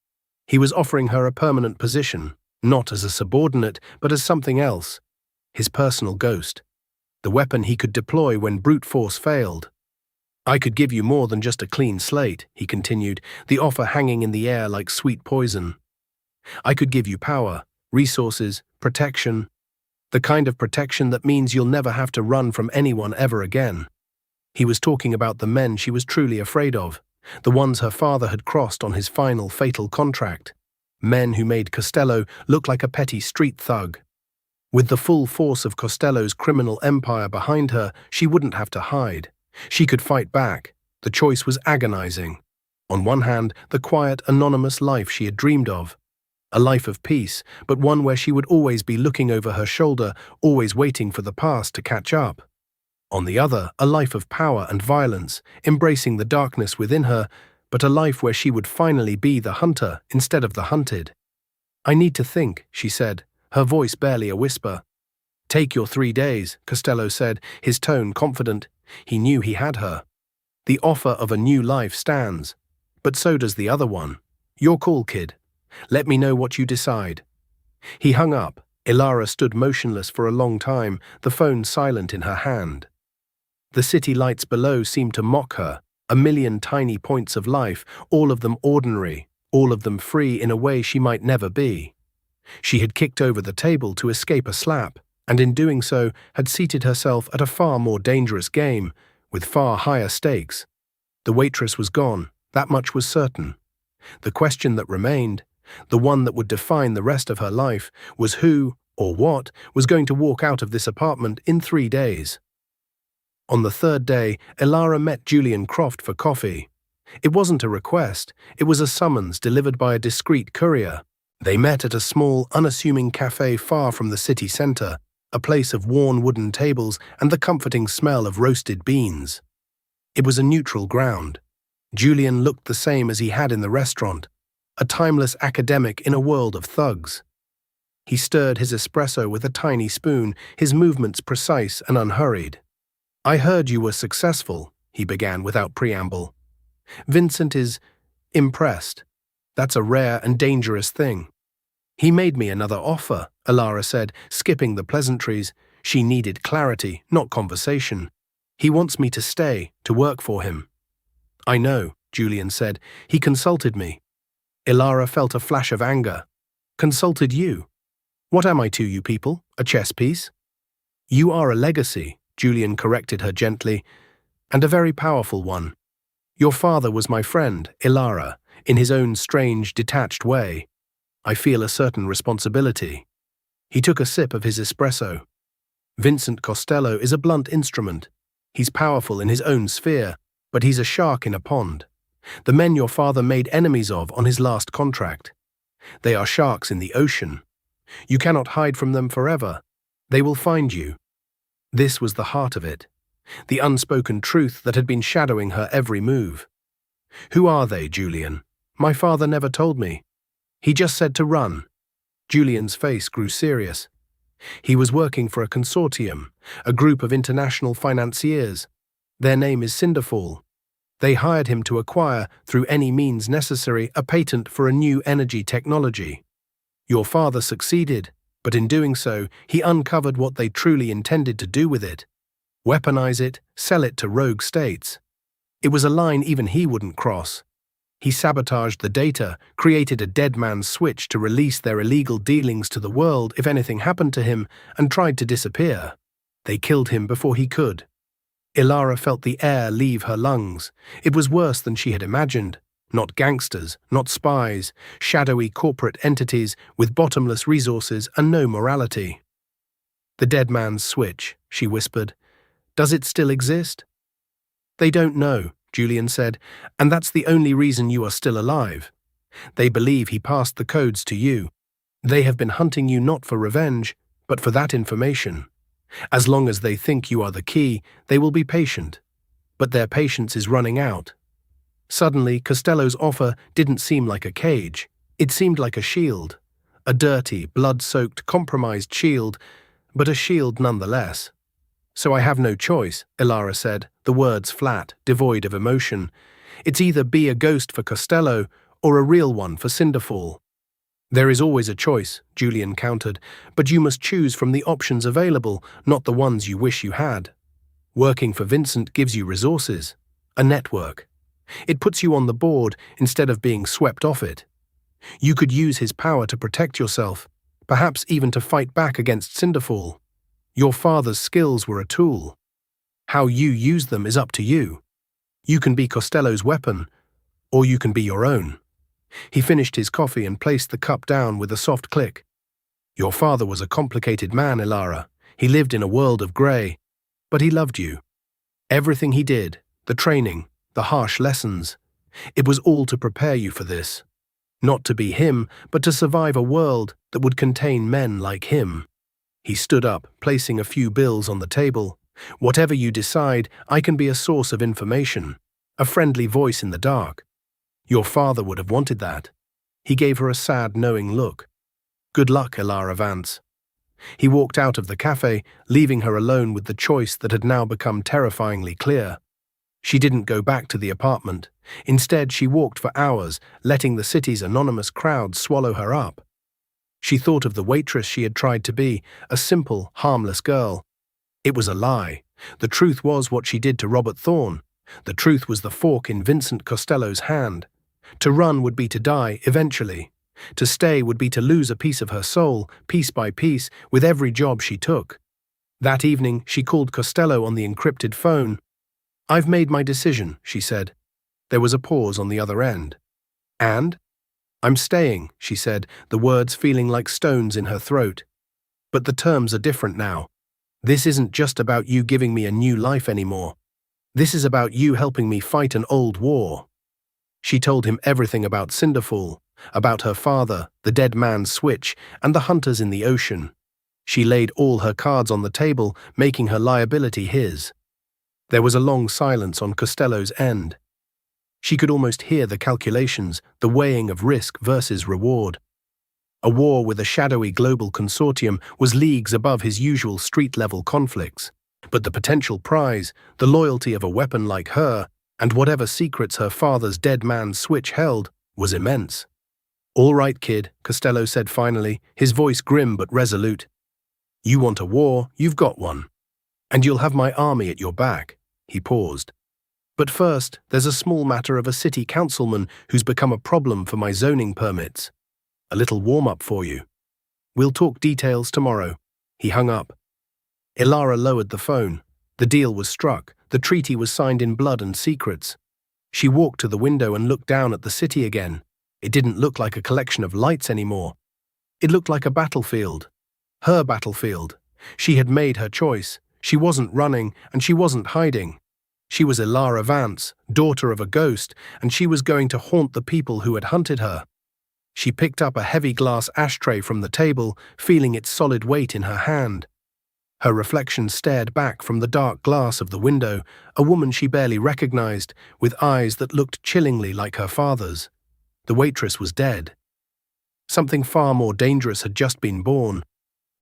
A: He was offering her a permanent position, not as a subordinate, but as something else. His personal ghost. The weapon he could deploy when brute force failed. I could give you more than just a clean slate, he continued, the offer hanging in the air like sweet poison. I could give you power, resources, protection. The kind of protection that means you'll never have to run from anyone ever again. He was talking about the men she was truly afraid of, the ones her father had crossed on his final fatal contract. Men who made Costello look like a petty street thug. With the full force of Costello's criminal empire behind her, she wouldn't have to hide. She could fight back. The choice was agonizing. On one hand, the quiet, anonymous life she had dreamed of. A life of peace, but one where she would always be looking over her shoulder, always waiting for the past to catch up. On the other, a life of power and violence, embracing the darkness within her, but a life where she would finally be the hunter instead of the hunted. I need to think, she said, her voice barely a whisper. Take your 3 days, Costello said, his tone confident. He knew he had her. The offer of a new life stands, but so does the other one. Your call, kid. Let me know what you decide. He hung up. Ilara stood motionless for a long time, the phone silent in her hand. The city lights below seemed to mock her, a million tiny points of life, all of them ordinary, all of them free in a way she might never be. She had kicked over the table to escape a slap, and in doing so had seated herself at a far more dangerous game, with far higher stakes. The waitress was gone, that much was certain. The question that remained, the one that would define the rest of her life, was who, or what, was going to walk out of this apartment in 3 days. On the 3rd day, Ilara met Julian Croft for coffee. It wasn't a request, it was a summons delivered by a discreet courier. They met at a small, unassuming cafe far from the city centre, a place of worn wooden tables and the comforting smell of roasted beans. It was a neutral ground. Julian looked the same as he had in the restaurant, a timeless academic in a world of thugs. He stirred his espresso with a tiny spoon, his movements precise and unhurried. I heard you were successful, he began without preamble. Vincent is impressed. That's a rare and dangerous thing. He made me another offer, Ilara said, skipping the pleasantries. She needed clarity, not conversation. He wants me to stay, to work for him. I know, Julian said. He consulted me. Ilara felt a flash of anger. Consulted you? What am I to you people? A chess piece? You are a legacy, Julian corrected her gently, and a very powerful one. Your father was my friend, Ilara, in his own strange, detached way. I feel a certain responsibility. He took a sip of his espresso. Vincent Costello is a blunt instrument. He's powerful in his own sphere, but he's a shark in a pond. The men your father made enemies of on his last contract. They are sharks in the ocean. You cannot hide from them forever. They will find you. This was the heart of it, the unspoken truth that had been shadowing her every move. Who are they, Julian? My father never told me. He just said to run. Julian's face grew serious. He was working for a consortium, a group of international financiers. Their name is Cinderfall. They hired him to acquire, through any means necessary, a patent for a new energy technology. Your father succeeded, but in doing so, he uncovered what they truly intended to do with it. Weaponize it, sell it to rogue states. It was a line even he wouldn't cross. He sabotaged the data, created a dead man's switch to release their illegal dealings to the world if anything happened to him, and tried to disappear. They killed him before he could. Ilara felt the air leave her lungs. It was worse than she had imagined. Not gangsters, not spies, shadowy corporate entities with bottomless resources and no morality. The dead man's switch, she whispered. Does it still exist? They don't know, Julian said, and that's the only reason you are still alive. They believe he passed the codes to you. They have been hunting you not for revenge, but for that information. As long as they think you are the key, they will be patient. But their patience is running out. Suddenly, Costello's offer didn't seem like a cage. It seemed like a shield. A dirty, blood-soaked, compromised shield, but a shield nonetheless. "So I have no choice," Ilara said, the words flat, devoid of emotion. "It's either be a ghost for Costello or a real one for Cinderfall." "There is always a choice," Julian countered, "but you must choose from the options available, not the ones you wish you had. Working for Vincent gives you resources, a network. It puts you on the board instead of being swept off it. You could use his power to protect yourself, perhaps even to fight back against Cinderfall. Your father's skills were a tool. How you use them is up to you. You can be Costello's weapon, or you can be your own." He finished his coffee and placed the cup down with a soft click. "Your father was a complicated man, Ilara. He lived in a world of grey. But he loved you. Everything he did, the training, the harsh lessons, it was all to prepare you for this. Not to be him, but to survive a world that would contain men like him." He stood up, placing a few bills on the table. "Whatever you decide, I can be a source of information, a friendly voice in the dark. Your father would have wanted that." He gave her a sad, knowing look. "Good luck, Ilara Vance." He walked out of the cafe, leaving her alone with the choice that had now become terrifyingly clear. She didn't go back to the apartment. Instead, she walked for hours, letting the city's anonymous crowd swallow her up. She thought of the waitress she had tried to be, a simple, harmless girl. It was a lie. The truth was what she did to Robert Thorne. The truth was the fork in Vincent Costello's hand. To run would be to die, eventually. To stay would be to lose a piece of her soul, piece by piece, with every job she took. That evening, she called Costello on the encrypted phone. "I've made my decision," she said. There was a pause on the other end. "And?" "I'm staying," she said, the words feeling like stones in her throat. "But the terms are different now. This isn't just about you giving me a new life anymore. This is about you helping me fight an old war." She told him everything about Cinderfall, about her father, the dead man's switch, and the hunters in the ocean. She laid all her cards on the table, making her liability his. There was a long silence on Costello's end. She could almost hear the calculations, the weighing of risk versus reward. A war with a shadowy global consortium was leagues above his usual street-level conflicts. But the potential prize, the loyalty of a weapon like her, and whatever secrets her father's dead man's switch held, was immense. "All right, kid," Costello said finally, his voice grim but resolute. "You want a war, you've got one. And you'll have my army at your back." He paused. "But first, there's a small matter of a city councilman who's become a problem for my zoning permits. A little warm-up for you. We'll talk details tomorrow." He hung up. Ilara lowered the phone. The deal was struck. The treaty was signed in blood and secrets. She walked to the window and looked down at the city again. It didn't look like a collection of lights anymore. It looked like a battlefield. Her battlefield. She had made her choice. She wasn't running, and she wasn't hiding. She was Ilara Vance, daughter of a ghost, and she was going to haunt the people who had hunted her. She picked up a heavy glass ashtray from the table, feeling its solid weight in her hand. Her reflection stared back from the dark glass of the window, a woman she barely recognized, with eyes that looked chillingly like her father's. The waitress was dead. Something far more dangerous had just been born.